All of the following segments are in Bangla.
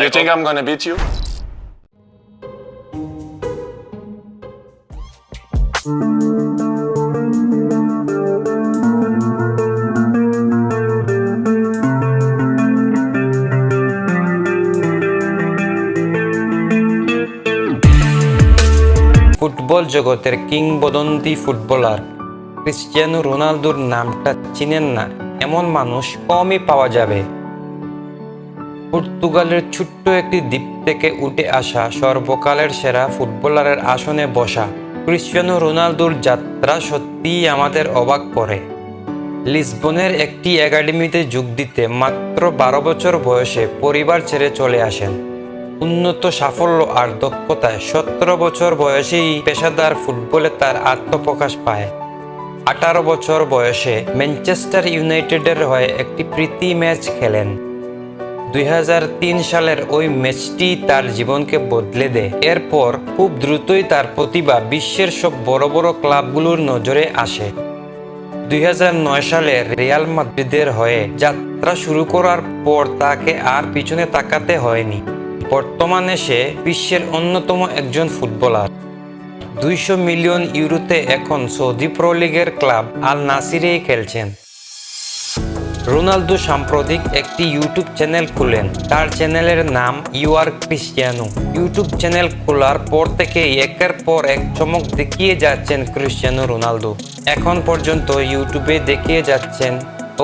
You think I'm gonna beat you? Football জগতের কিংবদন্তি ফুটবলার ক্রিস্টিয়ানো রোনালদোর নামটা চিনেন না এমন মানুষ কমই পাওয়া যাবে। পর্তুগালের ছোট্ট একটি দ্বীপ থেকে উঠে আসা সর্বকালের সেরা ফুটবলারের আসনে বসা ক্রিস্টিয়ানো রোনালদোর যাত্রা সত্যিই আমাদের অবাক করে। লিসবনের একটি একাডেমিতে যোগ দিতে মাত্র 12 বছর বয়সে পরিবার ছেড়ে চলে আসেন। উন্নত সাফল্য আর দক্ষতায় 17 বছর বয়সেই পেশাদার ফুটবলে তার আত্মপ্রকাশ পায়। 18 বছর বয়সে ম্যানচেস্টার ইউনাইটেডের হয়ে একটি প্রীতি ম্যাচ খেলেন। 2003 সালের ওই ম্যাচটি তার জীবনকে বদলে দেয়। এরপর খুব দ্রুতই তার প্রতিভা বিশ্বের সব বড় বড় ক্লাবগুলোর নজরে আসে। 2009 সালে রিয়াল মাদ্রিদের হয়ে যাত্রা শুরু করার পর তাকে আর পিছনে তাকাতে হয়নি। বর্তমানে সে বিশ্বের অন্যতম একজন ফুটবলার। 200 মিলিয়ন ইউরোতে এখন সৌদি প্রো লিগের ক্লাব আল নাসিরেই খেলছেন। রোনালদো সাম্প্রতিক একটি ইউটিউব চ্যানেল খুলেন। তার চ্যানেলের নাম U R Cristiano. YouTube channel খোলার পর থেকে একের পর এক চমক দেখিয়ে যাচ্ছেন ক্রিস্টিয়ানো রোনালদো। এখন পর্যন্ত ইউটিউবে দেখিয়ে যাচ্ছেন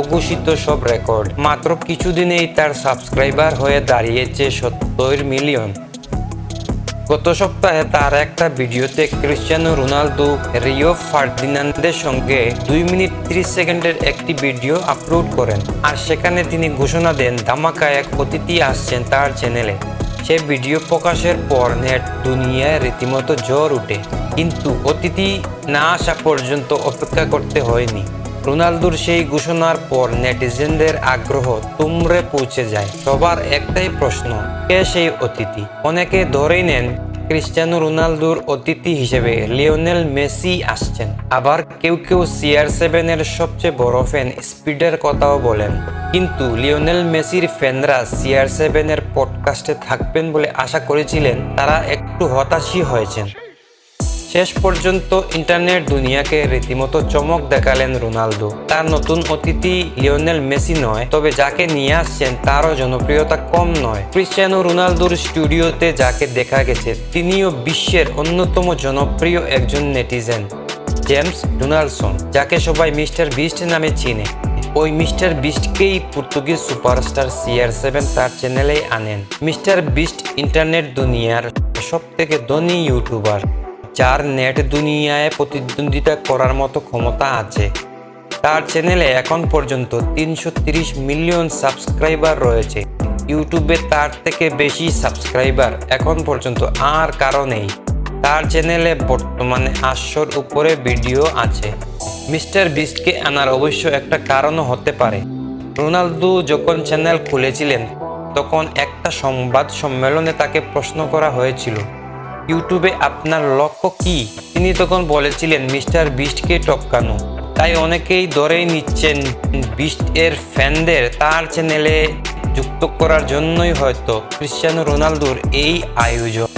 অঘোষিত সব রেকর্ড। মাত্র কিছুদিনেই তার সাবস্ক্রাইবার হয়ে দাঁড়িয়েছে 70 মিলিয়ন। গত সপ্তাহে তার একটা ভিডিওতে ক্রিস্টিয়ানো রোনালদো রিও ফার্ডিনান্দের সঙ্গে 2 মিনিট 30 সেকেন্ডের একটি ভিডিও আপলোড করেন। আর সেখানে তিনি ঘোষণা দেন ধামাকা এক অতিথি আসছেন তার চ্যানেলে। সে ভিডিও প্রকাশের পর নেট দুনিয়ায় রীতিমতো জ্বর উঠে। কিন্তু অতিথি না আসা পর্যন্ত অপেক্ষা করতে হয়নি। রোনালদোর সেই ঘোষণার পর নেটিজেনদের আগ্রহ তুমড়ে পৌঁছে যায়। সবার একটাই প্রশ্ন, কে সেই অতিথি? অনেকে ধরেই নেন ক্রিস্টিয়ানো রোনালদোর অতিথি হিসেবে লিওনেল মেসি আসছেন। আবার কেউ কেউ CR7 এর সবচেয়ে বড় ফ্যান স্পিডের কথাও বলেন। কিন্তু লিওনেল মেসির ফ্যানরা CR7 এর পডকাস্টে থাকবেন বলে আশা করেছিলেন, তারা একটু হতাশই হয়েছেন। শেষ পর্যন্ত ইন্টারনেট দুনিয়াকে রীতিমতো চমক দেখালেন রোনালদো। তার নতুন অতিথি লিওনেল মেসি নয়, তবে যাকে নিয়ে আসছেন তারও জনপ্রিয়তা কম নয়। ক্রিস্টিয়ানো রোনালদোর স্টুডিওতে যাকে দেখা গেছে তিনিও বিশ্বের অন্যতম জনপ্রিয় একজন নেটিজেন, জেমস ডোনাল্ডসন, যাকে সবাই মিস্টার বিস্ট নামে চিনে। ওই মিস্টার বিস্টকেই পর্তুগিজ সুপারস্টার CR7 তার চ্যানেলে আনেন। মিস্টার বিস্ট ইন্টারনেট দুনিয়ার সবথেকে ধনী ইউটিউবার, যার নেট দুনিয়ায় প্রতিদ্বন্দ্বিতা করার মতো ক্ষমতা আছে। তার চ্যানেলে এখন পর্যন্ত 330 মিলিয়ন সাবস্ক্রাইবার রয়েছে। ইউটিউবে তার থেকে বেশি সাবস্ক্রাইবার এখন পর্যন্ত আর কারো নেই। তার চ্যানেলে বর্তমানে 800-র উপরে ভিডিও আছে। মিস্টার বিস্টকে আনার অবশ্য একটা কারণও হতে পারে। রোনালদো যখন চ্যানেল খুলেছিলেন তখন একটা সংবাদ সম্মেলনে তাকে প্রশ্ন করা হয়েছিল, ইউটিউবে আপনার লক্ষ্য কি? তিনি তখন বলেছিলেন মিস্টার বিস্টকে টপকানো। তাই অনেকেই ধরেই নিচ্ছেন বিস্ট এর ফ্যানদের তার চ্যানেলে যুক্ত করার জন্যই হয়তো ক্রিস্টিয়ানো রোনালদোর এই আয়োজন।